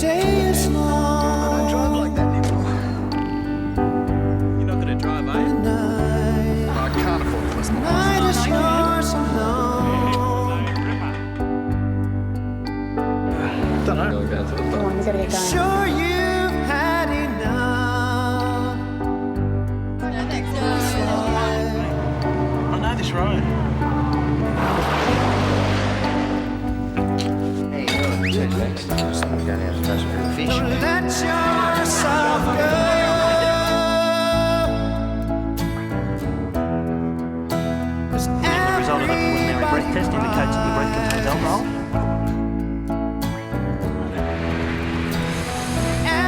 day is long. I don't drive like that anymore. You're not going to drive, are you? Night, I can't afford to listen to night is yours alone. Don't know. Going down to the Come on, we've got to get going. Sure you've had enough. I know this road. Hey, you're next. Just going out to catch some fish. Don't let yourself go. 'Cause The result of a preliminary breath test indicates that your breath contains alcohol.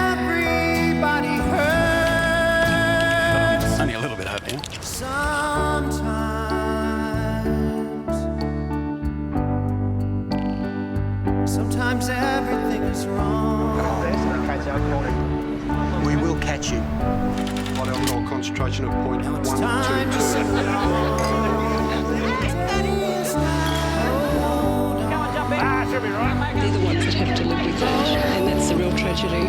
Everybody hurts Only a little bit out there. sometimes. Sometimes everything is wrong. We will catch you. Blood alcohol concentration of Now it's time to 0.122. sing along. That is not hold on. They're the ones that have to live with that, and that's the real tragedy.